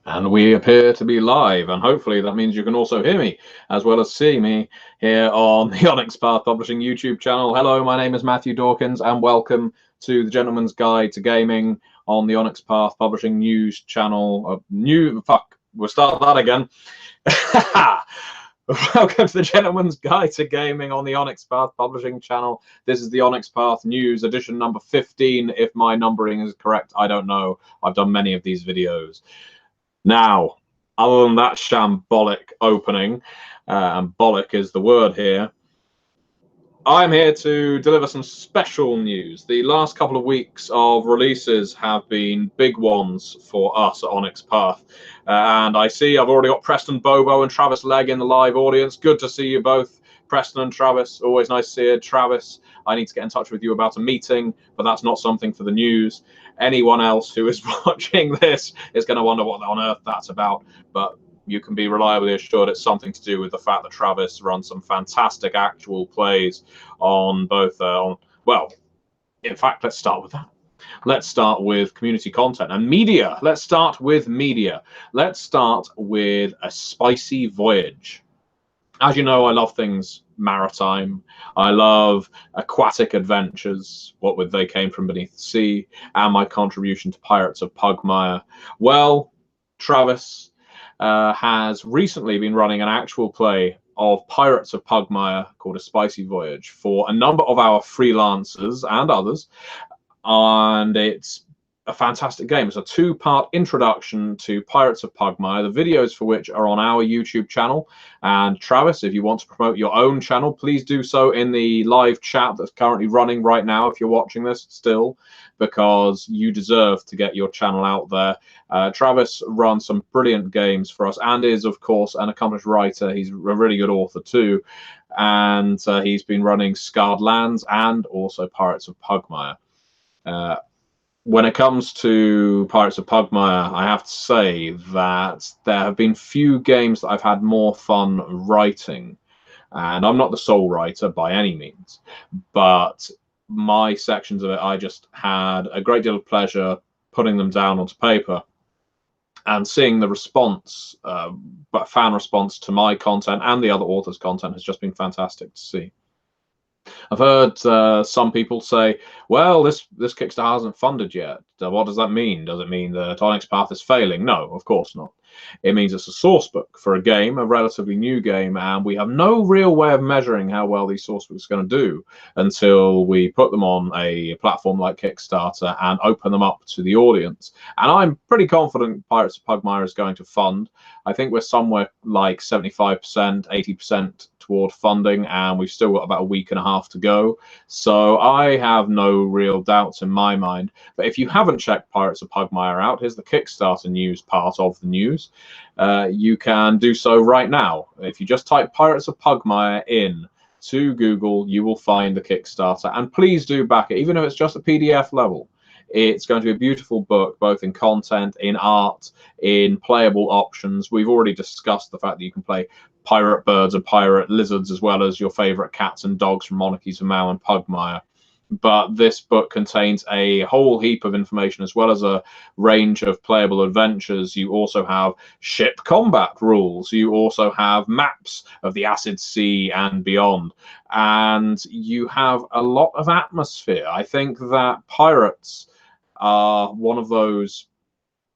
And we appear to be live, and hopefully that means you can also hear me as well as see me here on the Onyx Path Publishing YouTube channel. Hello, my name is Matthew Dawkins, and welcome to the Gentleman's Guide to Gaming on the Onyx Path Publishing News channel. We'll start that again. Welcome to the Gentleman's Guide to Gaming on the Onyx Path Publishing channel. This is the Onyx Path News edition number 15. If my numbering is correct, I don't know. I've done many of these videos. Now, other than that shambolic opening, and bollock is the word here, I'm here to deliver some special news. The last couple of weeks of releases have been big ones for us at Onyx Path. And I see I've already got Preston Bobo and Travis Legg in the live audience. Good to see you both, Preston and Travis. Always nice to see you. Travis, I need to get in touch with you about a meeting, but that's not something for the news. Anyone else who is watching this is going to wonder what on earth that's about, but you can be reliably assured it's something to do with the fact that Travis runs some fantastic actual plays on both, well, in fact, let's start with that. Let's start with community content and media. Let's start with media. Let's start with A Spicy Voyage. As you know, I love things maritime. I love aquatic adventures, what with They Came From Beneath the Sea, and my contribution to Pirates of Pugmire. Well, Travis has recently been running an actual play of Pirates of Pugmire called A Spicy Voyage for a number of our freelancers and others, and it's a fantastic game. It's a two-part introduction to Pirates of Pugmire, the videos for which are on our YouTube channel. And Travis, if you want to promote your own channel, please do so in the live chat that's currently running right now if you're watching this still, because you deserve to get your channel out there. Travis runs some brilliant games for us and is, of course, an accomplished writer. He's a really good author too. And he's been running Scarred Lands and also Pirates of Pugmire. When it comes to Pirates of Pugmire, I have to say that there have been few games that I've had more fun writing. And I'm not the sole writer by any means, but my sections of it, I just had a great deal of pleasure putting them down onto paper and seeing the response, but fan response to my content and the other authors' content has just been fantastic to see. I've heard some people say, well, this Kickstarter hasn't funded yet. What does that mean? Does it mean that Onyx Path is failing? No, of course not. It means it's a source book for a game, a relatively new game, and we have no real way of measuring how well these source books are going to do until we put them on a platform like Kickstarter and open them up to the audience. And I'm pretty confident Pirates of Pugmire is going to fund. I think we're somewhere like 75%, 80% toward funding, and we've still got about a week and a half to go. So I have no real doubts in my mind. But if you haven't checked Pirates of Pugmire out, here's the Kickstarter news part of the news. You can do so right now. If you just type Pirates of Pugmire in to Google, you will find the Kickstarter. And please do back it, even if it's just a PDF level. It's going to be a beautiful book, both in content, in art, in playable options. We've already discussed the fact that you can play pirate birds and pirate lizards, as well as your favorite cats and dogs from Monarchies of Mau and Pugmire. But this book contains a whole heap of information, as well as a range of playable adventures. You also have ship combat rules. You also have maps of the Acid Sea and beyond. And you have a lot of atmosphere. I think that pirates are one of those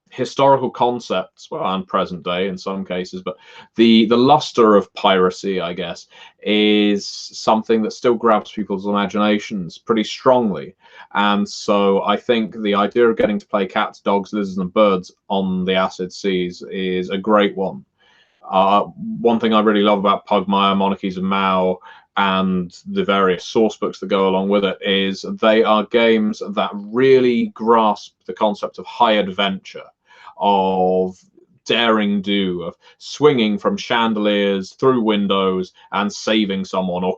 historical concepts, well, and present day in some cases, but the luster of piracy, I guess, is something that still grabs people's imaginations pretty strongly. And so I think the idea of getting to play cats, dogs, lizards, and birds on the Acid Seas is a great one. One thing I really love about Pugmire, Monarchies of Mau, and the various source books that go along with it is they are games that really grasp the concept of high adventure, of daring do, of swinging from chandeliers through windows and saving someone, or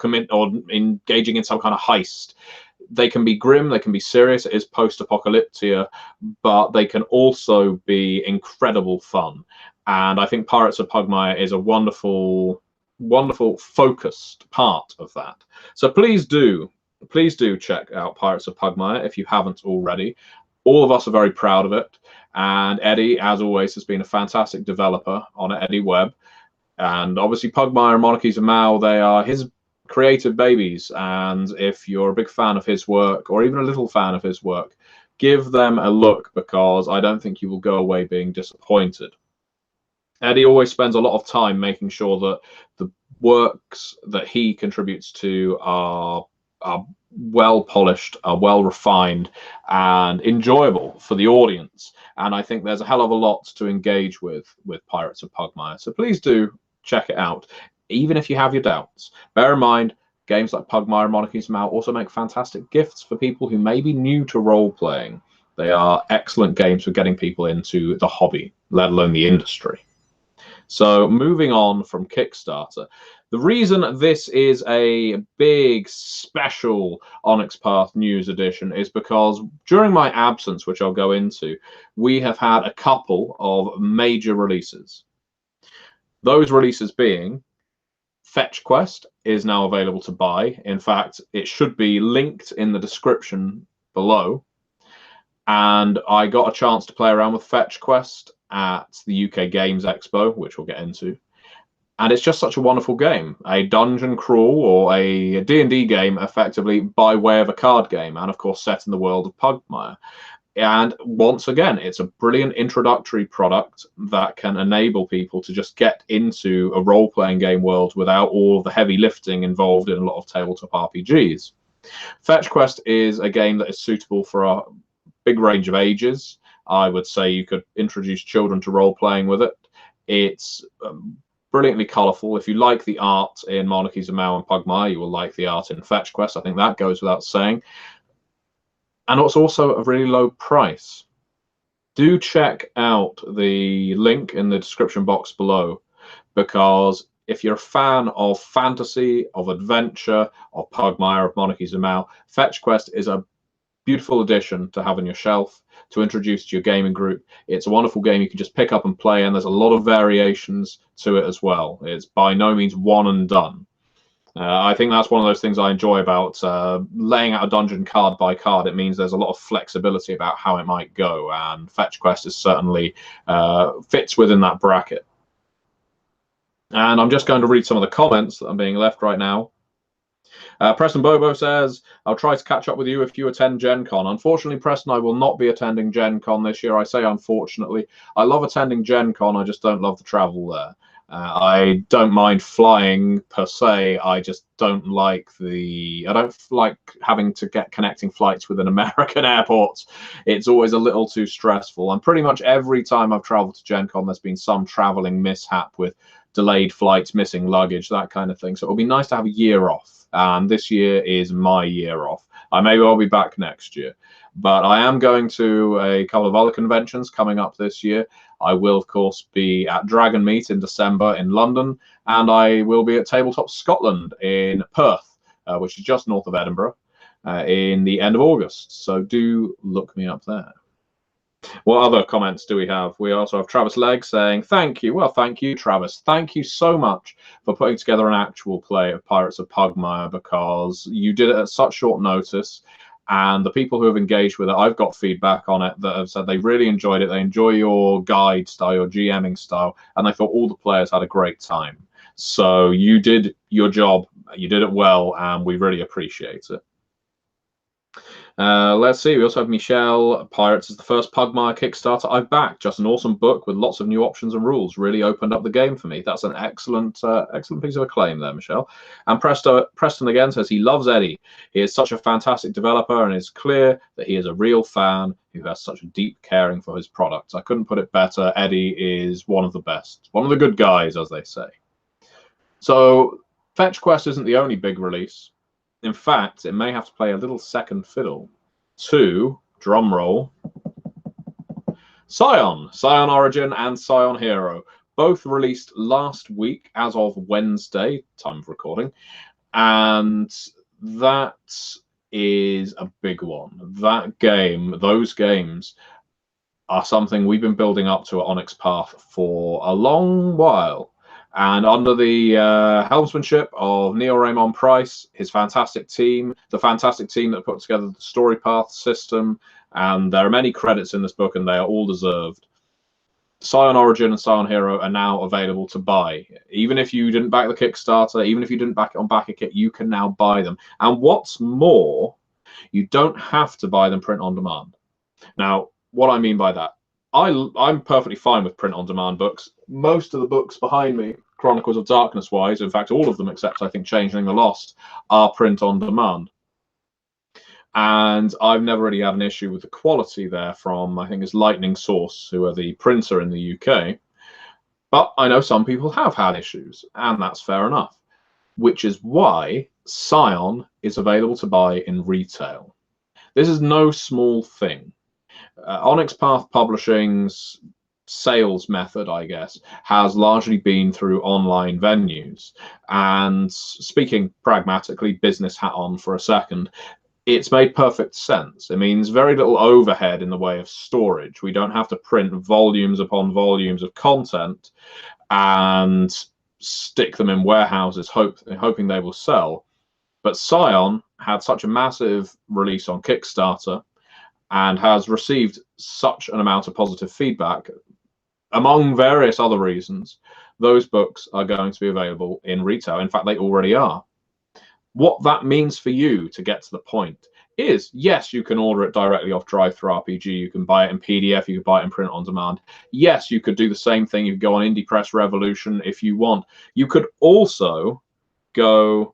engaging in some kind of heist. They can be grim, they can be serious, it is post-apocalyptia, but they can also be incredible fun. And I think Pirates of Pugmire is a wonderful focused part of that. So please do check out Pirates of Pugmire if you haven't already. All of us are very proud of it, And Eddie, as always, has been a fantastic developer on Eddie Webb. And obviously, Pugmire and Monarchies of Mao, they are his creative babies. And if you're a big fan of his work, or even a little fan of his work, give them a look, because I don't think you will go away being disappointed. Eddie always spends a lot of time making sure that the works that he contributes to are well polished, are well refined, and enjoyable for the audience. And I think there's a hell of a lot to engage with Pirates of Pugmire. So please do check it out, even if you have your doubts. Bear in mind, games like Pugmire and Monarchies of Mao also make fantastic gifts for people who may be new to role-playing. They are excellent games for getting people into the hobby, let alone the industry. So moving on from Kickstarter, the reason this is a big special Onyx Path News edition is because during my absence, which I'll go into, we have had a couple of major releases. Those releases being Fetch Quest is now available to buy. In fact, it should be linked in the description below. And I got a chance to play around with Fetch Quest at the UK Games Expo, which we'll get into. And it's just such a wonderful game. A dungeon crawl, or a D&D game, effectively, by way of a card game, and of course set in the world of Pugmire. And once again, it's a brilliant introductory product that can enable people to just get into a role-playing game world without all of the heavy lifting involved in a lot of tabletop RPGs. Fetch Quest is a game that is suitable for a big range of ages. I would say you could introduce children to role-playing with it. It's brilliantly colourful. If you like the art in Monarchies of Mao and Pugmire, you will like the art in Fetch Quest. I think that goes without saying. And it's also a really low price. Do check out the link in the description box below, because if you're a fan of fantasy, of adventure, of Pugmire, of Monarchies of Mao, Fetch Quest is a beautiful addition to have on your shelf to introduce to your gaming group. It's a wonderful game you can just pick up and play, and there's a lot of variations to it as well. It's by no means one and done. I think that's one of those things I enjoy about laying out a dungeon card by card. It means there's a lot of flexibility about how it might go, and Fetch Quest is certainly fits within that bracket. And I'm just going to read some of the comments that are being left right now. Preston Bobo says, I'll try to catch up with you if you attend Gen Con. Unfortunately, Preston, I will not be attending Gen Con this year. I say unfortunately. I love attending Gen Con, I just don't love the travel there. I don't mind flying per se. I just don't like having to get connecting flights within American airports. It's always a little too stressful. And pretty much every time I've traveled to Gen Con, there's been some traveling mishap with delayed flights, missing luggage, that kind of thing. So it'll be nice to have a year off. And this year is my year off. I may well be back next year. But I am going to a couple of other conventions coming up this year. I will, of course, be at Dragon Meet in December in London, and I will be at Tabletop Scotland in Perth, which is just north of Edinburgh, in the end of August. So do look me up there. What other comments do we have? We also have Travis Legg saying, thank you. Well, thank you, Travis. Thank you so much for putting together an actual play of Pirates of Pugmire, because you did it at such short notice. And the people who have engaged with it, I've got feedback on it that have said they really enjoyed it. They enjoy your guide style, your GMing style, and they thought all the players had a great time. So you did your job, you did it well, and we really appreciate it. Let's see, we also have Michelle. Pirates is the first Pugmire Kickstarter I've backed. Just an awesome book with lots of new options and rules. Really opened up the game for me. That's an excellent piece of acclaim there, Michelle. And Preston again says he loves Eddie. He is such a fantastic developer, and it's clear that he is a real fan who has such a deep caring for his products. I couldn't put it better. Eddie is one of the best. One of the good guys, as they say. So Fetch Quest isn't the only big release. In fact, it may have to play a little second fiddle to, drumroll, Scion Origin and Scion Hero, both released last week as of Wednesday, time of recording, and that is a big one. That game, those games, are something we've been building up to at Onyx Path for a long while. And under the helmsmanship of Neil Raymond Price, his fantastic team, the fantastic team that put together the story path system, and there are many credits in this book, and they are all deserved. Scion Origin and Scion Hero are now available to buy. Even if you didn't back the Kickstarter, even if you didn't back it on Backerkit, you can now buy them. And what's more, you don't have to buy them print on demand. Now, what I mean by that, I'm perfectly fine with print on demand books. Most of the books behind me, Chronicles of Darkness wise, in fact, all of them except I think Changeling the Lost, are print on demand. And I've never really had an issue with the quality there from, I think it's Lightning Source, who are the printer in the UK. But I know some people have had issues, and that's fair enough, which is why Scion is available to buy in retail. This is no small thing. Onyx Path Publishing's sales method, I guess, has largely been through online venues. And speaking pragmatically, business hat on for a second, it's made perfect sense. It means very little overhead in the way of storage. We don't have to print volumes upon volumes of content and stick them in warehouses hoping they will sell. But Scion had such a massive release on Kickstarter and has received such an amount of positive feedback, among various other reasons, those books are going to be available in retail. In fact, they already are. What that means for you, to get to the point, is yes, you can order it directly off DriveThruRPG. You can buy it in PDF. You can buy it in print on demand. Yes, you could do the same thing. You could go on Indie Press Revolution if you want. You could also go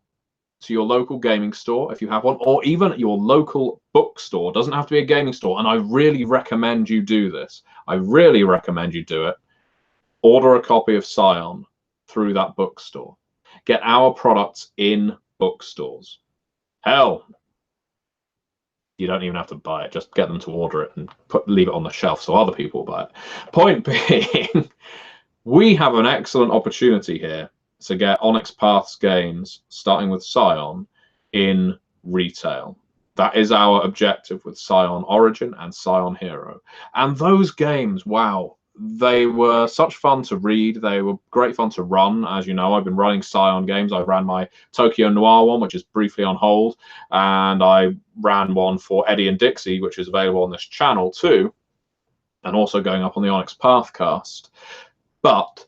to your local gaming store if you have one, or even your local bookstore. It doesn't have to be a gaming store, and I really recommend you do this. I really recommend you do it. Order a copy of Scion through that bookstore. Get our products in bookstores. Hell, you don't even have to buy it. Just get them to order it and leave it on the shelf so other people buy it. Point being, we have an excellent opportunity here to get Onyx Path's games, starting with Scion, in retail. That is our objective with Scion Origin and Scion Hero. And those games, wow, they were such fun to read. They were great fun to run. As you know, I've been running Scion games. I ran my Tokyo Noir one, which is briefly on hold, and I ran one for Eddie and Dixie, which is available on this channel too, and also going up on the Onyx Pathcast. But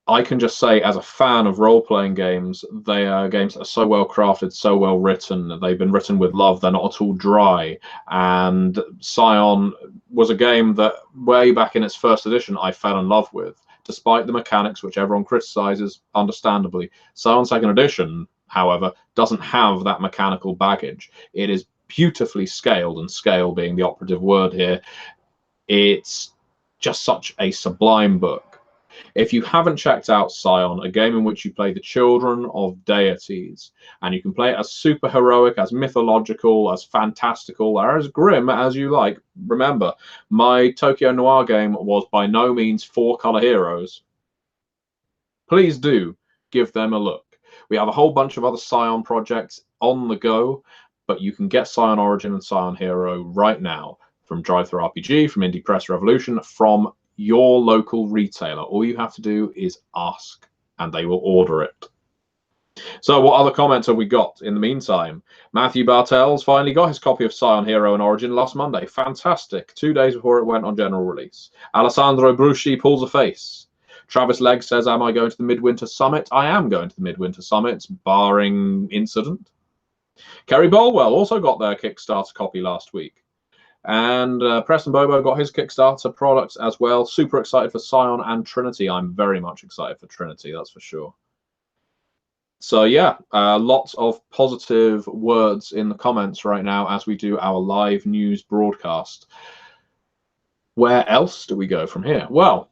I can just say, as a fan of role-playing games, they are games that are so well crafted, so well written. They've been written with love. They're not at all dry. And Scion was a game that, way back in its first edition, I fell in love with, despite the mechanics, which everyone criticizes, understandably. Scion Second Edition, however, doesn't have that mechanical baggage. It is beautifully scaled, and scale being the operative word here. It's just such a sublime book. If you haven't checked out Scion, a game in which you play the children of deities, and you can play it as super heroic, as mythological, as fantastical, or as grim as you like. Remember, my Tokyo Noir game was by no means 4-color heroes. Please do give them a look. We have a whole bunch of other Scion projects on the go, but you can get Scion Origin and Scion Hero right now from DriveThruRPG, from Indie Press Revolution, from your local retailer. All you have to do is ask, and they will order it. So what other comments have we got in the meantime? Matthew Bartels finally got his copy of Scion Hero and Origin last Monday. Fantastic. 2 days before it went on general release. Alessandro Bruschi pulls a face. Travis Legg says, am I going to the Midwinter Summit? I am going to the Midwinter Summit, barring incident. Kerry Bolwell also got their Kickstarter copy last week. And Preston Bobo got his Kickstarter products as well. Super excited for Scion and Trinity. I'm very much excited for Trinity, that's for sure. So yeah, lots of positive words in the comments right now as we do our live news broadcast. Where else do we go from here? Well,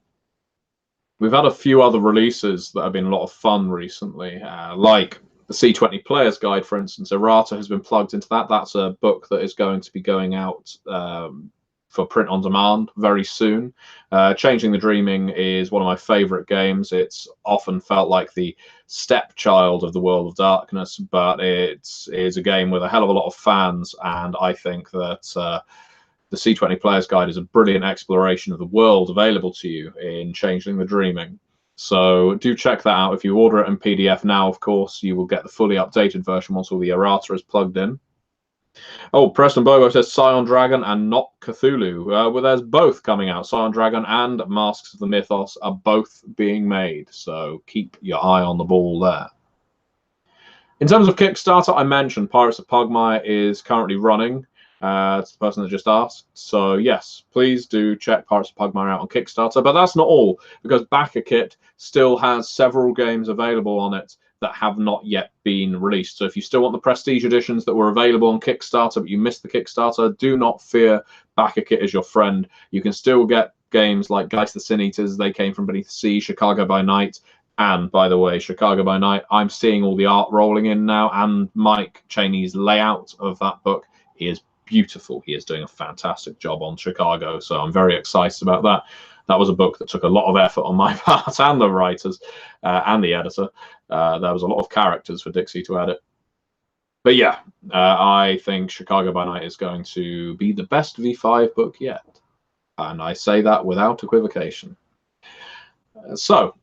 we've had a few other releases that have been a lot of fun recently, like the C20 Player's Guide, for instance. Errata has been plugged into that. That's a book that is going to be going out for print on demand very soon. Changing the Dreaming is one of my favorite games. It's often felt like the stepchild of the World of Darkness, but it is a game with a hell of a lot of fans, and I think that the C20 Player's Guide is a brilliant exploration of the world available to you in Changing the Dreaming. So do check that out. If you order it in PDF now, of course, you will get the fully updated version once all the errata is plugged in. Oh, Preston Bobo says Scion Dragon and not Cthulhu. Well, there's both coming out. Scion Dragon and Masks of the Mythos are both being made, so keep your eye on the ball there. In terms of Kickstarter, I mentioned Pirates of Pugmire is currently running. It's the person that just asked. So yes, please do check Pirates of Pugmire out on Kickstarter. But that's not all, because Backerkit still has several games available on it that have not yet been released. So if you still want the Prestige editions that were available on Kickstarter, but you missed the Kickstarter, do not fear. Backerkit is your friend. You can still get games like Geist the Sin Eaters, They Came from Beneath the Sea, Chicago by Night. And by the way, Chicago by Night, I'm seeing all the art rolling in now, and Mike Cheney's layout of that book is beautiful. He is doing a fantastic job on Chicago, so I'm very excited about that. That was a book that took a lot of effort on my part and the writers and the editor. There was a lot of characters for Dixie to edit. But yeah, I think Chicago by Night is going to be the best V5 book yet. And I say that without equivocation. So,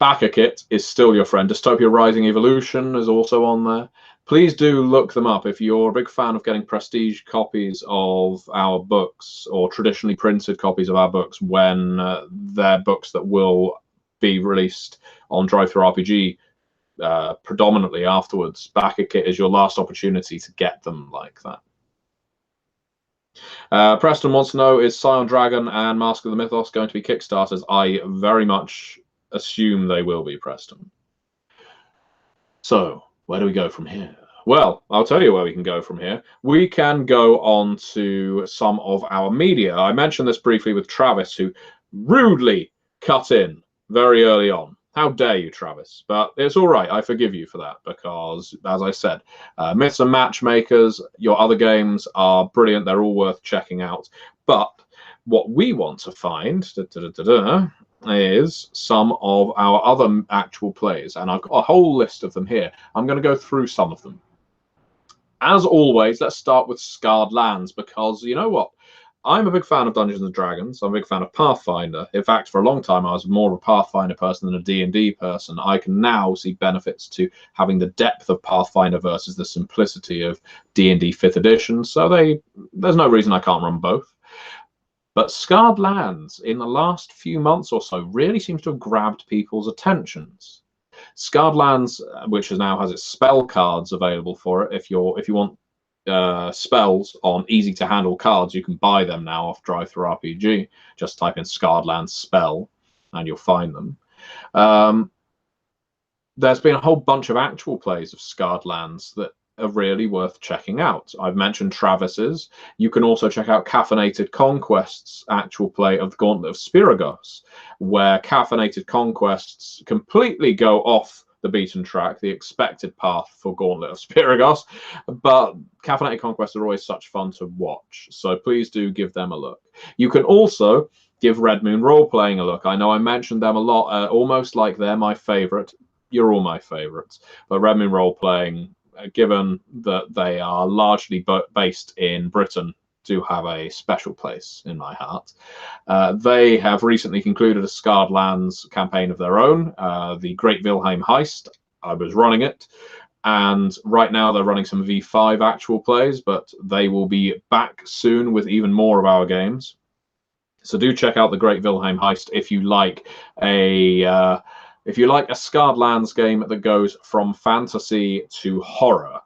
Backerkit is still your friend. Dystopia Rising Evolution is also on there. Please do look them up if you're a big fan of getting prestige copies of our books or traditionally printed copies of our books when they're books that will be released on Drive-Thru RPG predominantly afterwards. Backerkit is your last opportunity to get them like that. Preston wants to know, is Scion Dragon and Mask of the Mythos going to be Kickstarters? I very much assume they will be, Preston. So, where do we go from here? Well, I'll tell you where we can go from here. We can go on to some of our media. I mentioned this briefly with Travis, who rudely cut in very early on. How dare you, Travis? But it's all right. I forgive you for that because, as I said, Myths and Matchmakers, your other games are brilliant. They're all worth checking out. But what we want to find is some of our other actual plays, and I've got a whole list of them here. I'm going to go through some of them. As always, let's start with Scarred Lands, because you know what? I'm a big fan of Dungeons and Dragons. I'm a big fan of Pathfinder. In fact, for a long time, I was more of a Pathfinder person than a D&D person. I can now see benefits to having the depth of Pathfinder versus the simplicity of D&D 5th edition. So there's no reason I can't run both. But Scarred Lands, in the last few months or so, really seems to have grabbed people's attentions. Scarred Lands, which now has its spell cards available for it, if you want spells on easy-to-handle cards, you can buy them now off Drive-Thru RPG. Just type in Scarred Lands spell, and you'll find them. There's been a whole bunch of actual plays of Scarred Lands that are really worth checking out. I've mentioned Travis's. You can also check out Caffeinated Conquest's actual play of the Gauntlet of Spirogos, where Caffeinated Conquests completely go off the beaten track, the expected path for Gauntlet of Spirogos, but Caffeinated Conquests are always such fun to watch, so please do give them a look. You can also give Red Moon Role-Playing a look. I know I mentioned them a lot, almost like they're my favorite. You're all my favorites, but Red Moon Role-Playing, given that they are largely based in Britain, do have a special place in my heart. They have recently concluded a Scarred Lands campaign of their own, the Great Wilhelm Heist. I was running it, and right now they're running some V5 actual plays, but they will be back soon with even more of our games. So do check out the Great Wilhelm Heist if you like a Scarred Lands game that goes from fantasy to horror.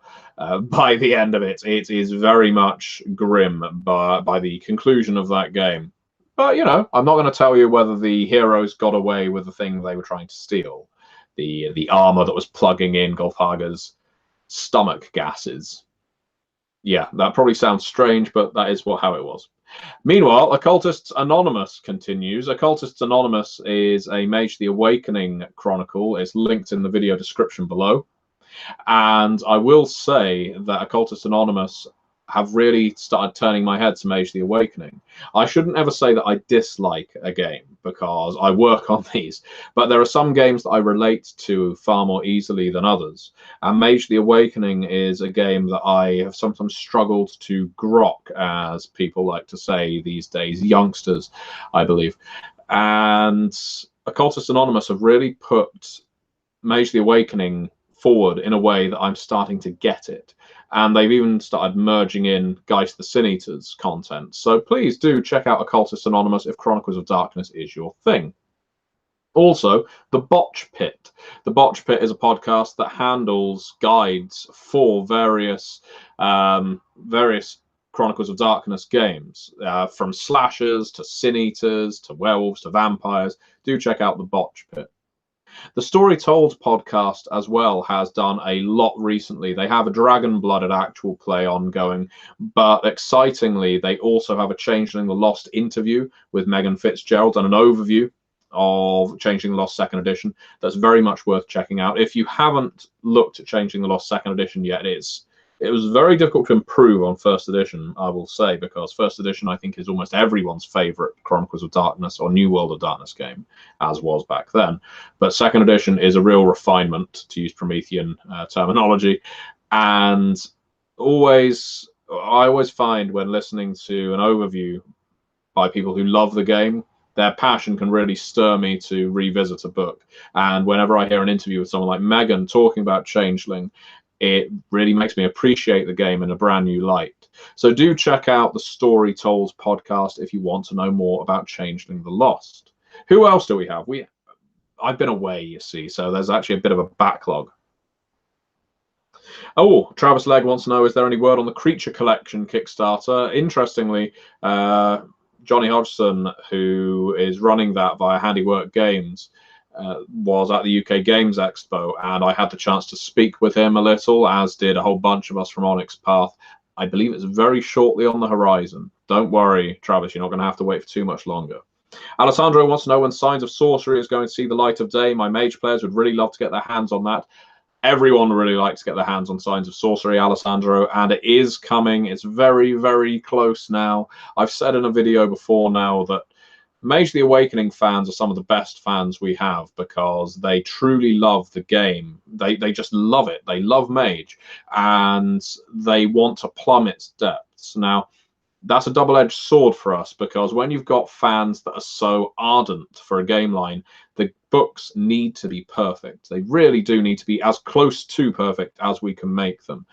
By the end of it, it is very much grim by the conclusion of that game. But, you know, I'm not going to tell you whether the heroes got away with the thing they were trying to steal. The armor that was plugging in Golfaga's stomach gases. Yeah, that probably sounds strange, but that is how it was. Meanwhile, Occultists Anonymous continues. Occultists Anonymous is a Mage the Awakening chronicle. It's linked in the video description below. And I will say that Occultists Anonymous have really started turning my head to Mage the Awakening. I shouldn't ever say that I dislike a game, because I work on these, but there are some games that I relate to far more easily than others. And Mage the Awakening is a game that I have sometimes struggled to grok, as people like to say these days, youngsters, I believe. And Occultists Anonymous have really put Mage the Awakening forward in a way that I'm starting to get it. and they've even started merging in Geist the Sin Eater's content. So please do check out Occultist Anonymous if Chronicles of Darkness is your thing. Also, the Botch Pit. The Botch Pit is a podcast that handles guides for various Chronicles of Darkness games, from slashers to Sin Eaters to werewolves to vampires. Do check out the Botch Pit. The Story Told podcast as well has done a lot recently. They have a Dragon-Blooded actual play ongoing, but excitingly, they also have a Changeling the Lost interview with Megan Fitzgerald and an overview of Changeling the Lost 2nd Edition. That's very much worth checking out. If you haven't looked at Changeling the Lost 2nd Edition yet, it was very difficult to improve on 1st Edition, I will say, because 1st Edition, I think, is almost everyone's favorite Chronicles of Darkness or New World of Darkness game, as was back then. But 2nd Edition is a real refinement, to use Promethean terminology. And I always find when listening to an overview by people who love the game, their passion can really stir me to revisit a book. And whenever I hear an interview with someone like Megan talking about Changeling, it really makes me appreciate the game in a brand new light. So do check out the Story Told podcast if you want to know more about Changeling the Lost. Who else do we have? I've been away, you see, so there's actually a bit of a backlog. Oh, Travis Legg wants to know, is there any word on the Creature Collection Kickstarter? Interestingly, Johnny Hodgson, who is running that via Handiwork Games, was at the UK Games Expo, and I had the chance to speak with him a little, as did a whole bunch of us from Onyx Path. I believe it's very shortly on the horizon. Don't worry, Travis, you're not going to have to wait for too much longer. Alessandro wants to know when Signs of Sorcery is going to see the light of day. My mage players would really love to get their hands on that. Everyone really likes to get their hands on Signs of Sorcery, Alessandro, and it is coming. It's very, very close now. I've said in a video before now that Mage the Awakening fans are some of the best fans we have because they truly love the game. They just love it. They love Mage, and they want to plumb its depths. Now, that's a double-edged sword for us, because when you've got fans that are so ardent for a game line, the books need to be perfect. They really do need to be as close to perfect as we can make them,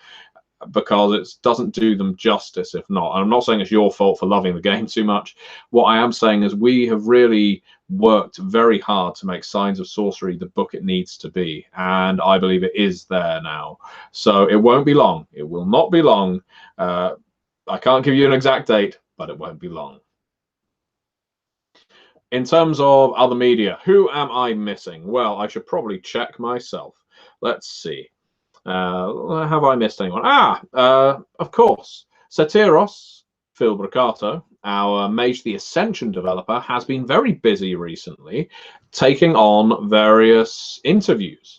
because it doesn't do them justice if not. And I'm not saying it's your fault for loving the game too much. What I am saying is we have really worked very hard to make Signs of Sorcery the book it needs to be, and I believe it is there now. So it won't be long. It will not be long. I can't give you an exact date, but it won't be long. In terms of other media, who am I missing? Well, I should probably check myself. Let's see. Have I missed anyone? Of course. Satiros, Phil Braccato, our Mage the Ascension developer, has been very busy recently taking on various interviews.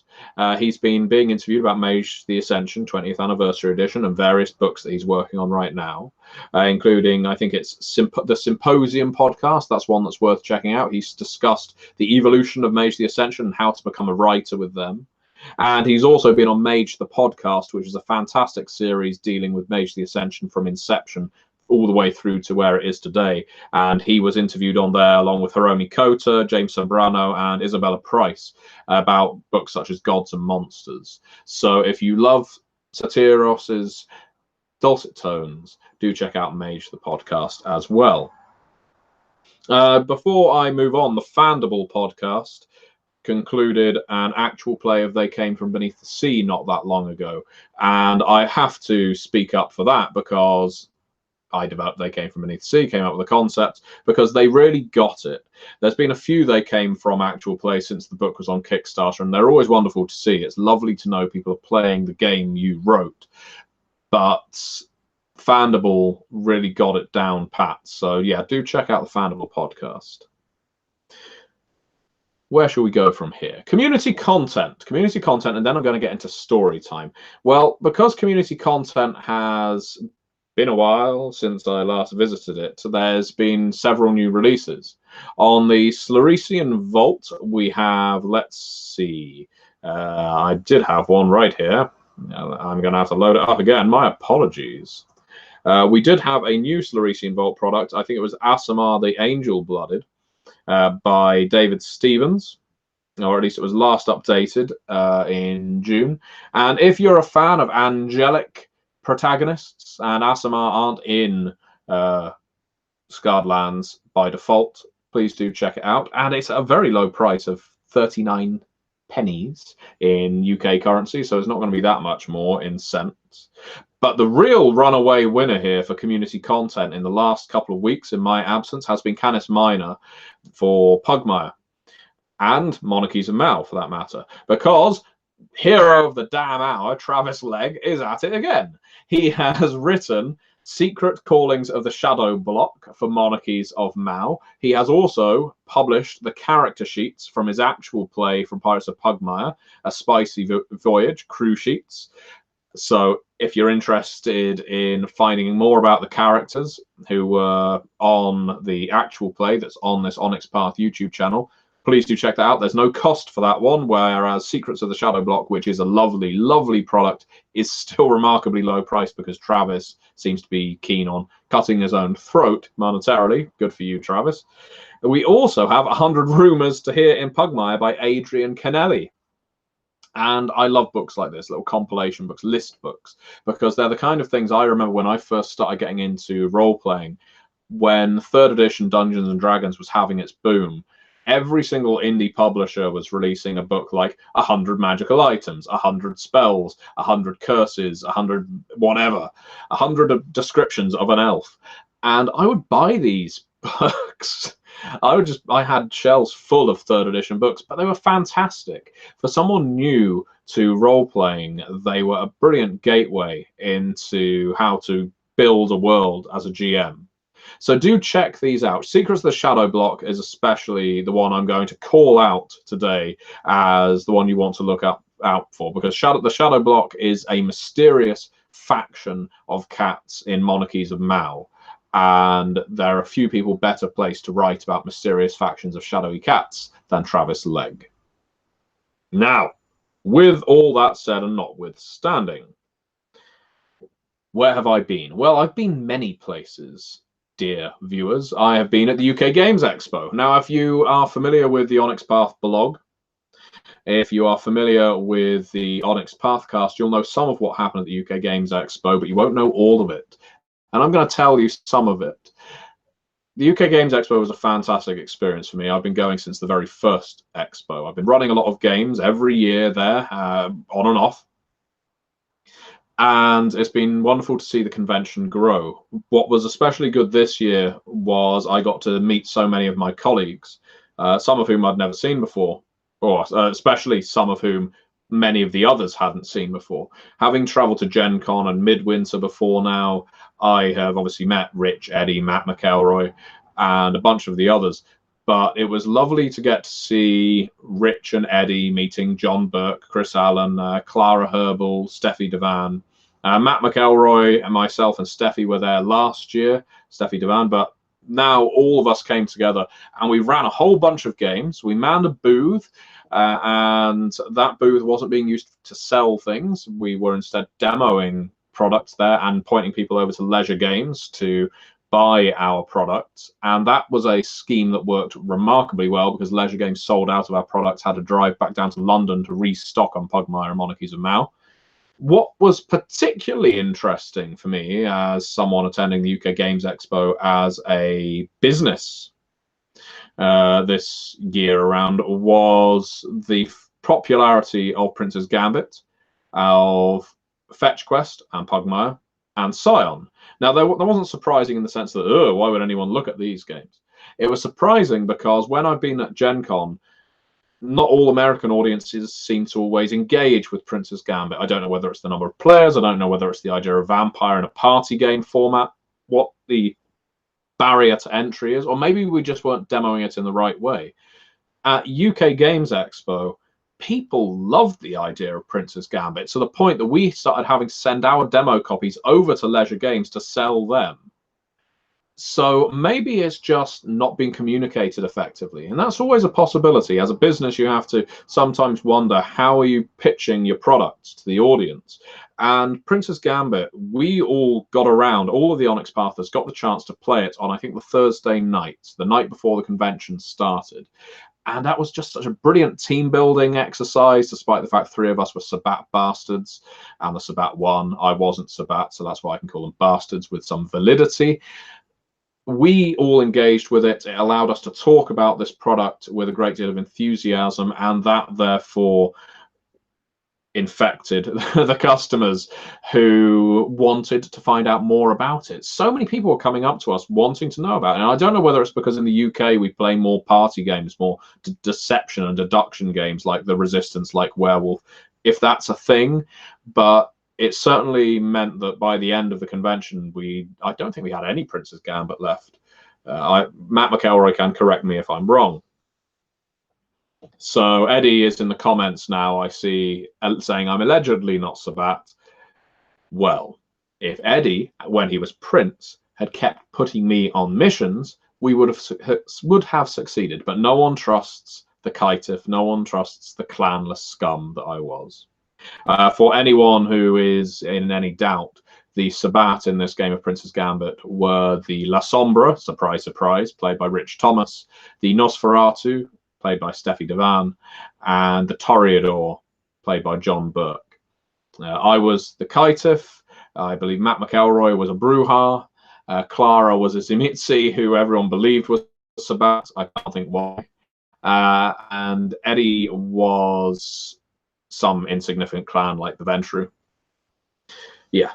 He's been being interviewed about Mage the Ascension 20th Anniversary Edition and various books that he's working on right now, including, I think it's the Symposium podcast. That's one that's worth checking out. He's discussed the evolution of Mage the Ascension and how to become a writer with them. And he's also been on Mage the Podcast, which is a fantastic series dealing with Mage the Ascension from inception all the way through to where it is today. And he was interviewed on there along with Hiromi Kota, James Zambrano, and Isabella Price about books such as Gods and Monsters. So if you love Satiros's dulcet tones, do check out Mage the Podcast as well. Before I move on, the Fandible podcast concluded an actual play of They Came From Beneath the Sea not that long ago, and I have to speak up for that because I developed They Came From Beneath the Sea, came up with the concept, because they really got it. There's been a few They Came From actual plays since the book was on Kickstarter, and they're always wonderful to see. It's lovely to know people are playing the game you wrote, but Fandible really got it down pat. So yeah, do check out the Fandible podcast. Where shall we go from here? Community content, and then I'm going to get into story time. Well, because community content has been a while since I last visited it, there's been several new releases. On the Slarecian Vault, we have, let's see, I did have one right here. I'm going to have to load it up again. My apologies. We did have a new Slarecian Vault product. I think it was Asimar the Angel-Blooded, by David Stevens, or at least it was last updated in June. And if you're a fan of angelic protagonists, and Aasimar aren't in Scarred Lands by default. Please do check it out, and it's at a very low price of 39 pennies in UK currency, so it's not going to be that much more in cents. But the real runaway winner here for community content in the last couple of weeks in my absence has been Canis Minor for Pugmire, and Monarchies of Mal for that matter, because hero of the damn hour, Travis Legg, is at it again. He has written Secret Callings of the Shadow Block for Monarchies of Mal. He has also published the character sheets from his actual play from Pirates of Pugmire, A Spicy Voyage, crew sheets. So if you're interested in finding more about the characters who were on the actual play that's on this Onyx Path YouTube channel, please do check that out. There's no cost for that one, whereas Secrets of the Shadow Block, which is a lovely, lovely product, is still remarkably low priced because Travis seems to be keen on cutting his own throat monetarily. Good for you, Travis. We also have 100 Rumours to Hear in Pugmire by Adrian Kennelly. And I love books like this, little compilation books, list books, because they're the kind of things I remember when I first started getting into role-playing, when 3rd edition Dungeons and Dragons was having its boom. Every single indie publisher was releasing a book like 100 magical items, 100 spells, 100 curses, 100 whatever, 100 descriptions of an elf. And I would buy these books. I had shelves full of 3rd edition books, but they were fantastic. For someone new to role-playing, they were a brilliant gateway into how to build a world as a GM. So do check these out. Secrets of the Shadow Block is especially the one I'm going to call out today as the one you want to look out for, because the Shadow Block is a mysterious faction of cats in Monarchies of Mal, and there are a few people better placed to write about mysterious factions of shadowy cats than Travis Legg. Now, with all that said and notwithstanding, where have I been? Well, I've been many places, dear viewers. I have been at the UK Games Expo. Now, if you are familiar with the Onyx Path blog, if you are familiar with the Onyx Pathcast, you'll know some of what happened at the UK Games Expo, but you won't know all of it. And I'm going to tell you some of it. The UK Games Expo was a fantastic experience for me. I've been going since the very first expo. I've been running a lot of games every year there, on and off. And it's been wonderful to see the convention grow. What was especially good this year was I got to meet so many of my colleagues, some of whom I'd never seen before, or especially some of whom many of the others hadn't seen before. Having traveled to Gen Con and Midwinter before now, I have obviously met Rich, Eddie, Matt McElroy, and a bunch of the others. But it was lovely to get to see Rich and Eddie meeting John Burke, Chris Allen, Clara Herbal, Steffi Devan. Matt McElroy and myself and Steffi were there last year, Steffi Devan, but now all of us came together and we ran a whole bunch of games. We manned a booth, and that booth wasn't being used to sell things. We were instead demoing products there and pointing people over to Leisure Games to buy our products. And that was a scheme that worked remarkably well because Leisure Games sold out of our products, had to drive back down to London to restock on Pugmire and Monarchies of Mal. What was particularly interesting for me as someone attending the UK Games Expo as a business this year around was the popularity of Prince's Gambit, of Fetch Quest and Pugmire, and Scion. Now, that wasn't surprising in the sense that, oh, why would anyone look at these games? It was surprising because when I've been at Gen Con, not all American audiences seem to always engage with Prince's Gambit. I don't know whether it's the number of players. I don't know whether it's the idea of vampire in a party game format, what the barrier to entry is, or maybe we just weren't demoing it in the right way. At UK Games Expo, people loved the idea of Prince's Gambit to the point that we started having to send our demo copies over to Leisure Games to sell them. So maybe it's just not being communicated effectively. And that's always a possibility. As a business, you have to sometimes wonder, how are you pitching your products to the audience? And Prince's Gambit, we all got around, all of the Onyx Pathers got the chance to play it on, I think, the Thursday night, the night before the convention started. And that was just such a brilliant team building exercise, despite the fact 3 of us were Sabat bastards and the Sabat won. I wasn't Sabat, so that's why I can call them bastards with some validity. We all engaged with it. It allowed us to talk about this product with a great deal of enthusiasm, and that therefore infected the customers who wanted to find out more about it. So many people were coming up to us wanting to know about it. And I don't know whether it's because in the UK we play more party games, more deception and deduction games like The Resistance, like Werewolf, if that's a thing. But it certainly meant that by the end of the convention, I don't think we had any Prince's Gambit left. Matt McElroy can correct me if I'm wrong. So Eddie is in the comments now, I see, saying I'm allegedly not Sabat. Well, if Eddie, when he was Prince, had kept putting me on missions, we would have succeeded. But no one trusts the Caitiff, no one trusts the clanless scum that I was. For anyone who is in any doubt, the Sabat in this game of Prince's Gambit were the La Sombra, surprise, surprise, played by Rich Thomas, the Nosferatu, played by Steffi Devan, and the Toreador, played by John Burke. I was the Caitiff. I believe Matt McElroy was a Bruja. Clara was a Zimitzi, who everyone believed was Sabat. I can't think why. And Eddie was some insignificant clan like the Ventru. Yeah.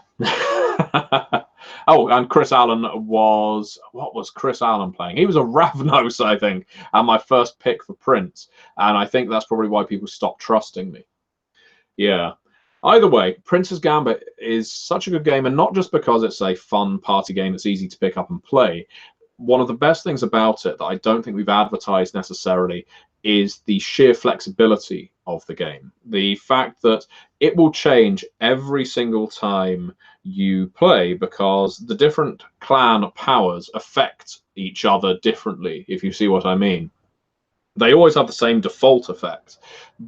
Oh, and Chris Allen was, what was Chris Allen playing? He was a Ravnos, I think, and my first pick for Prince. And I think that's probably why people stopped trusting me. Yeah. Either way, Prince's Gambit is such a good game, and not just because it's a fun party game that's easy to pick up and play. One of the best things about it that I don't think we've advertised necessarily is the sheer flexibility of the game. The fact that it will change every single time you play, because the different clan powers affect each other differently, if you see what I mean. They always have the same default effect,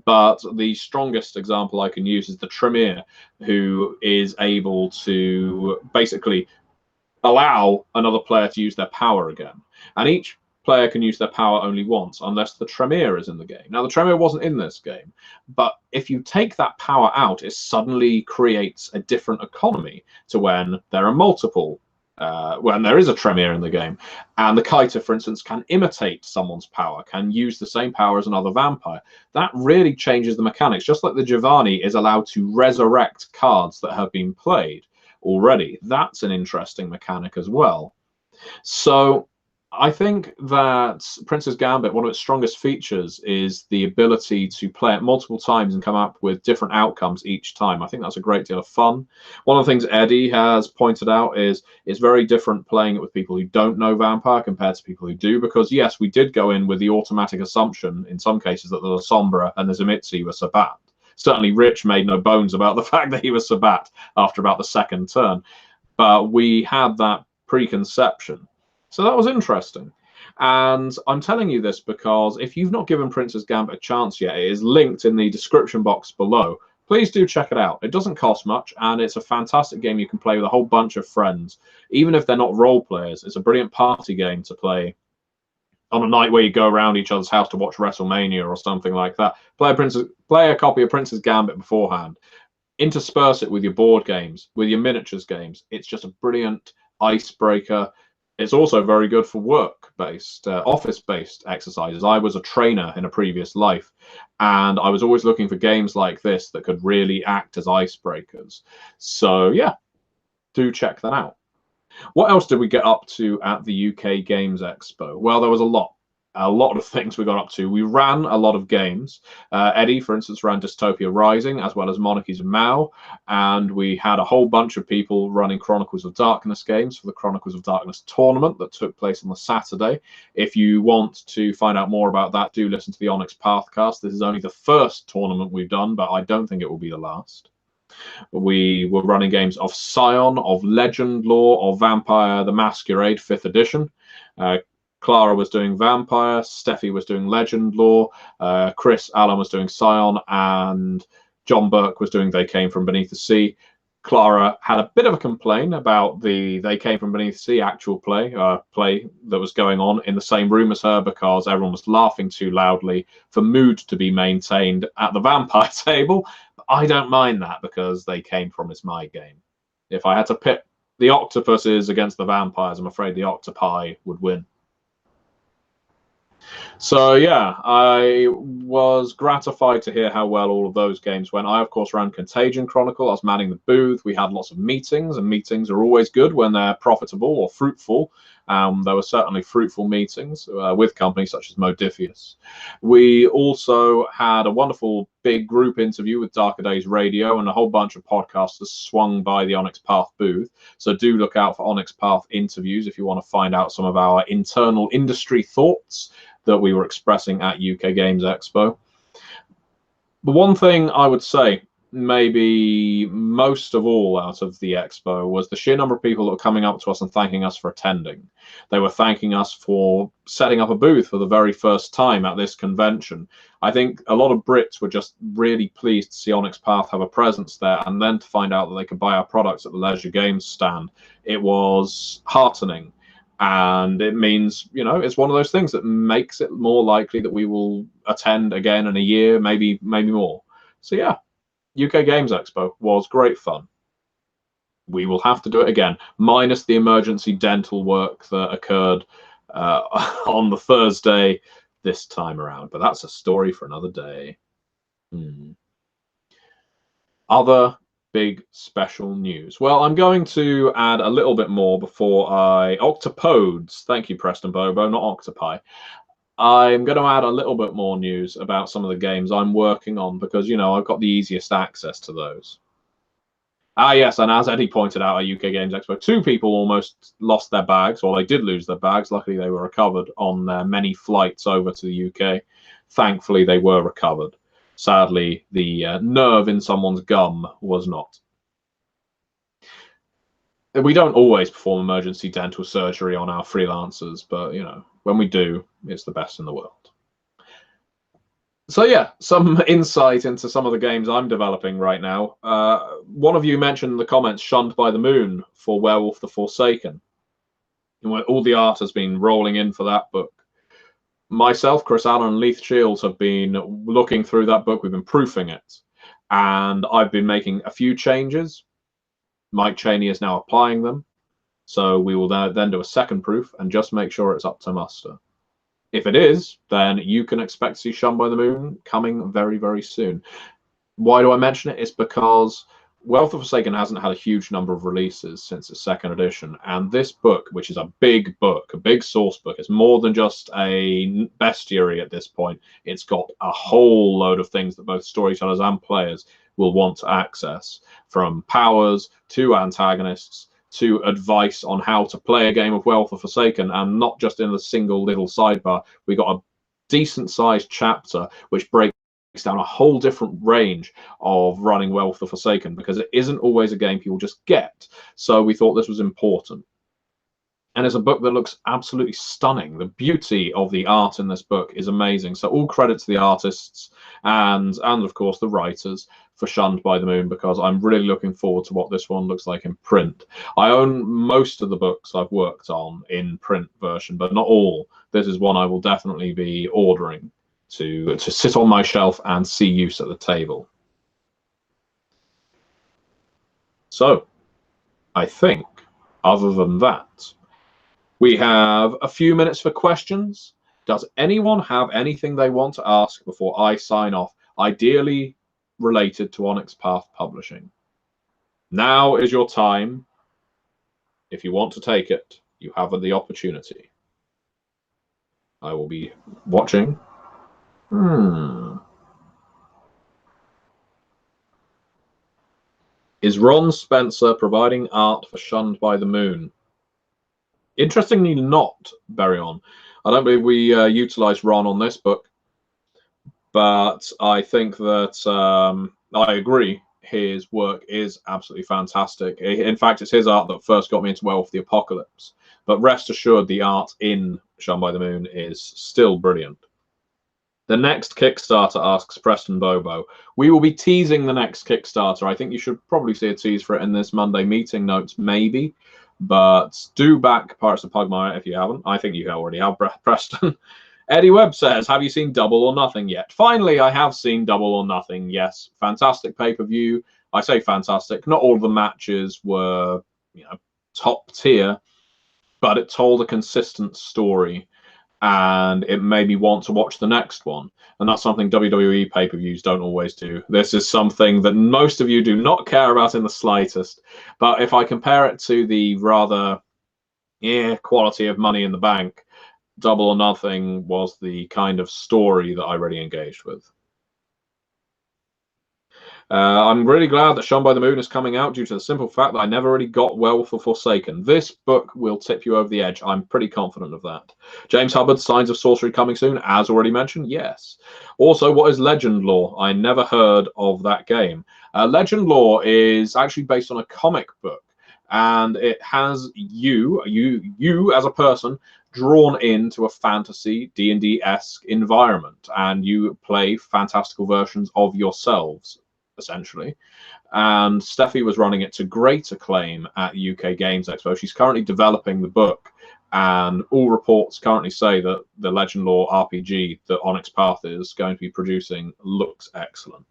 but the strongest example I can use is the Tremere, who is able to basically allow another player to use their power again. And each player can use their power only once, unless the Tremere is in the game. Now, the Tremere wasn't in this game, but if you take that power out, it suddenly creates a different economy to when there are multiple, when there is a Tremere in the game. And the Caitiff, for instance, can imitate someone's power, can use the same power as another vampire. That really changes the mechanics, just like the Giovanni is allowed to resurrect cards that have been played already. That's an interesting mechanic as well. So I think that Prince's Gambit, one of its strongest features is the ability to play it multiple times and come up with different outcomes each time. I think that's a great deal of fun. One of the things Eddie has pointed out is it's very different playing it with people who don't know Vampire compared to people who do, because yes, we did go in with the automatic assumption in some cases that the Sombra and the Zimitzi were Sabat. Certainly Rich made no bones about the fact that he was Sabat after about the second turn, but we had that preconception. So that was interesting. And I'm telling you this because if you've not given Prince's Gambit a chance yet, it is linked in the description box below. Please do check it out. It doesn't cost much, and it's a fantastic game you can play with a whole bunch of friends. Even if they're not role players, it's a brilliant party game to play on a night where you go around each other's house to watch WrestleMania or something like that. Play a copy of Prince's Gambit beforehand. Intersperse it with your board games, with your miniatures games. It's just a brilliant icebreaker. It's also very good for work-based, office-based exercises. I was a trainer in a previous life, and I was always looking for games like this that could really act as icebreakers. So yeah, do check that out. What else did we get up to at the UK Games Expo? Well, there was a lot of things we got up to. We ran a lot of games. Eddie, for instance, ran Dystopia Rising, as well as Monarchies of Mao, and we had a whole bunch of people running Chronicles of Darkness games for the Chronicles of Darkness tournament that took place on the Saturday. If you want to find out more about that, do listen to the Onyx Pathcast. This is only the first tournament we've done, but I don't think it will be the last. We were running games of Scion, of Legend Lore, of Vampire the Masquerade 5th edition. Clara was doing Vampire, Steffi was doing Legend Lore, Chris Allen was doing Scion, and John Burke was doing They Came From Beneath the Sea. Clara had a bit of a complaint about the They Came From Beneath the Sea actual play that was going on in the same room as her, because everyone was laughing too loudly for mood to be maintained at the vampire table. But I don't mind that, because They Came From is my game. If I had to pit the octopuses against the vampires, I'm afraid the octopi would win. So yeah, I was gratified to hear how well all of those games went. I, of course, ran Contagion Chronicle. I was manning the booth. We had lots of meetings, and meetings are always good when they're profitable or fruitful. There were certainly fruitful meetings with companies such as Modifius. We also had a wonderful big group interview with Darker Days Radio, and a whole bunch of podcasters swung by the Onyx Path booth. So do look out for Onyx Path interviews if you want to find out some of our internal industry thoughts that we were expressing at UK Games Expo. The one thing I would say, maybe most of all out of the expo, was the sheer number of people that were coming up to us and thanking us for attending. They were thanking us for setting up a booth for the very first time at this convention. I think a lot of Brits were just really pleased to see Onyx Path have a presence there, and then to find out that they could buy our products at the Leisure Games stand. It was heartening. And it means, you know, it's one of those things that makes it more likely that we will attend again in a year, maybe more. So yeah, UK Games Expo was great fun. We will have to do it again, minus the emergency dental work that occurred on the Thursday this time around. But that's a story for another day. Other big special news. Well, I'm going to add a little bit more before Octopodes. Thank you, Preston Bobo, not octopi. I'm going to add a little bit more news about some of the games I'm working on, because, you know, I've got the easiest access to those. Yes, and as Eddie pointed out at UK Games Expo, 2 people almost lost their bags, or they did lose their bags. Luckily, they were recovered on their many flights over to the UK. Thankfully, they were recovered. Sadly, the nerve in someone's gum was not. We don't always perform emergency dental surgery on our freelancers, but, you know, when we do, it's the best in the world. So yeah, some insight into some of the games I'm developing right now. One of you mentioned in the comments Shunned by the Moon for Werewolf the Forsaken. All the art has been rolling in for that book. Myself, Chris Allen, and Leith Shields have been looking through that book. We've been proofing it, and I've been making a few changes. Mike Cheney is now applying them, so we will then do a second proof and just make sure it's up to muster. If it is, then you can expect to see Shunned by the Moon coming very, very soon. Why do I mention it? It's because Wealth of Forsaken hasn't had a huge number of releases since its 2nd edition, and this book, which is a big book, a big source book, it's more than just a bestiary at this point. It's got a whole load of things that both storytellers and players will want to access, from powers to antagonists to advice on how to play a game of Wealth of Forsaken, and not just in a single little sidebar. We got a decent sized chapter which breaks down a whole different range of running Wealth of Forsaken, because it isn't always a game people just get. So we thought this was important. And it's a book that looks absolutely stunning. The beauty of the art in this book is amazing. So all credit to the artists and of course the writers for Shunned by the Moon, because I'm really looking forward to what this one looks like in print. I own most of the books I've worked on in print version, but not all. This is one I will definitely be ordering to sit on my shelf and see use at the table. So I think, other than that, we have a few minutes for questions. Does anyone have anything they want to ask before I sign off, ideally related to Onyx Path Publishing? Now is your time. If you want to take it, you have the opportunity. I will be watching. Is Ron Spencer providing art for Shunned by the Moon? Interestingly not, Baryon. I don't believe we utilize Ron on this book, but I think that I agree. His work is absolutely fantastic. In fact, it's his art that first got me into Werewolf the Apocalypse. But rest assured, the art in Shunned by the Moon is still brilliant. The next Kickstarter, asks Preston Bobo. We will be teasing the next Kickstarter. I think you should probably see a tease for it in this Monday meeting notes, maybe. But do back Pirates of Pugmire if you haven't. I think you already have, Preston. Eddie Webb says, have you seen Double or Nothing yet? Finally, I have seen Double or Nothing, yes. Fantastic pay-per-view. I say fantastic. Not all of the matches were, top tier, but it told a consistent story, and it made me want to watch the next one. And that's something WWE pay-per-views don't always do. This is something that most of you do not care about in the slightest. But if I compare it to the rather quality of Money in the Bank, Double or Nothing was the kind of story that I really engaged with. I'm really glad that Shone by the Moon is coming out due to the simple fact that I never really got well for Forsaken. This book will tip you over the edge. I'm pretty confident of that. James Hubbard, Signs of Sorcery coming soon, as already mentioned, yes. Also, what is Legend Lore? I never heard of that game. Legend Lore is actually based on a comic book, and it has you as a person drawn into a fantasy D&D-esque environment, and you play fantastical versions of yourselves, essentially. And Steffi was running it to great acclaim at UK Games Expo. She's currently developing the book, and all reports currently say that the Legend Lore RPG that Onyx Path is going to be producing looks excellent.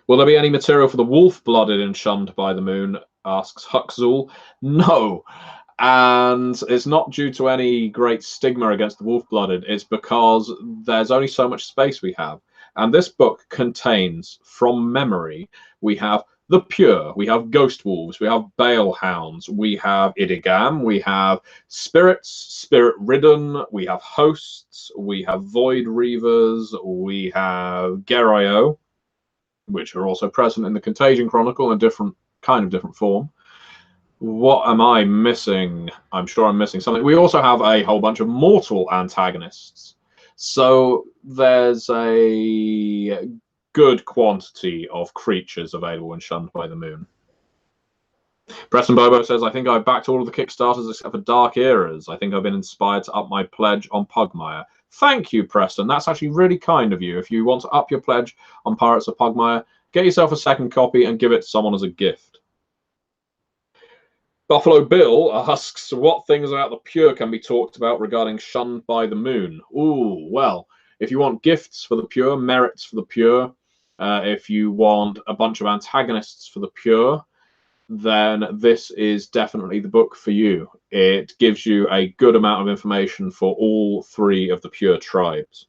Will there be any material for the Wolf-Blooded in Shunned by the Moon, asks Huxzul. No. And it's not due to any great stigma against the Wolf-Blooded. It's because there's only so much space we have. And this book contains, from memory, we have the Pure, we have Ghost Wolves, we have Bale Hounds, we have Idigam, we have Spirits, Spirit-Ridden, we have Hosts, we have Void Reavers, we have Gerayo, which are also present in the Contagion Chronicle in a different form. What am I missing? I'm sure I'm missing something. We also have a whole bunch of mortal antagonists. So there's a good quantity of creatures available in Shunned by the Moon. Preston Bobo says, I think I've backed all of the Kickstarters except for Dark Eras. I think I've been inspired to up my pledge on Pugmire. Thank you, Preston. That's actually really kind of you. If you want to up your pledge on Pirates of Pugmire, get yourself a second copy and give it to someone as a gift. Buffalo Bill asks, what things about the Pure can be talked about regarding Shunned by the Moon? Ooh, well, if you want gifts for the Pure, merits for the Pure, if you want a bunch of antagonists for the Pure, then this is definitely the book for you. It gives you a good amount of information for all three of the Pure tribes.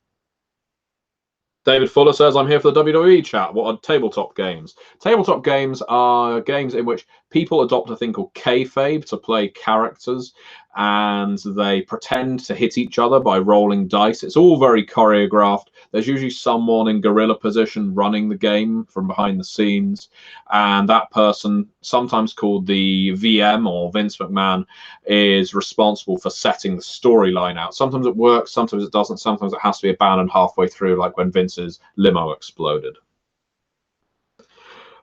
David Fuller says, I'm here for the WWE chat. What are tabletop games? Tabletop games are games in which people adopt a thing called kayfabe to play characters, and they pretend to hit each other by rolling dice. It's all very choreographed. There's usually someone in guerrilla position running the game from behind the scenes, and that person, sometimes called the VM or Vince McMahon, is responsible for setting the storyline out. Sometimes it works, sometimes it doesn't, sometimes it has to be abandoned halfway through, like when Vince's limo exploded.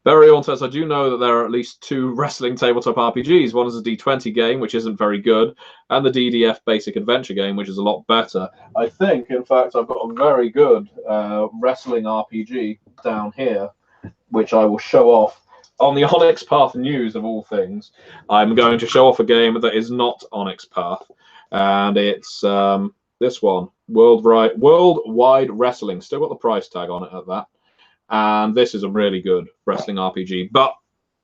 Burial says, I do know that there are at least 2 wrestling tabletop RPGs. One is a D20 game, which isn't very good, and the DDF Basic Adventure game, which is a lot better. I think, in fact, I've got a very good wrestling RPG down here, which I will show off on the Onyx Path news, of all things. I'm going to show off a game that is not Onyx Path, and it's this one, Worldwide Wrestling. Still got the price tag on it at that. And this is a really good wrestling RPG, but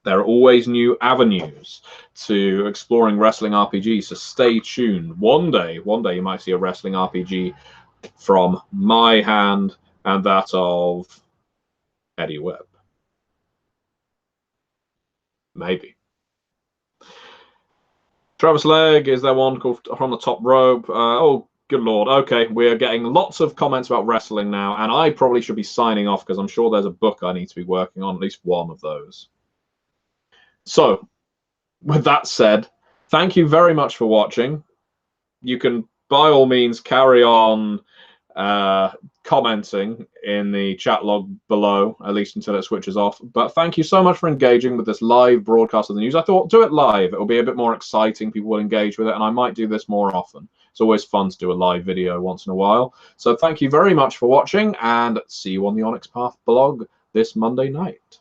there are always new avenues to exploring wrestling RPGs, so stay tuned. One day you might see a wrestling RPG from my hand and that of Eddie Webb. Maybe. Travis Legg, is there one called From the Top Rope? Oh, good Lord. Okay, we're getting lots of comments about wrestling now, and I probably should be signing off because I'm sure there's a book I need to be working on, at least one of those. So, with that said, thank you very much for watching. You can, by all means, carry on commenting in the chat log below, at least until it switches off. But thank you so much for engaging with this live broadcast of the news. I thought, do it live. It will be a bit more exciting. People will engage with it, and I might do this more often. It's always fun to do a live video once in a while. So thank you very much for watching, and see you on the Onyx Path blog this Monday night.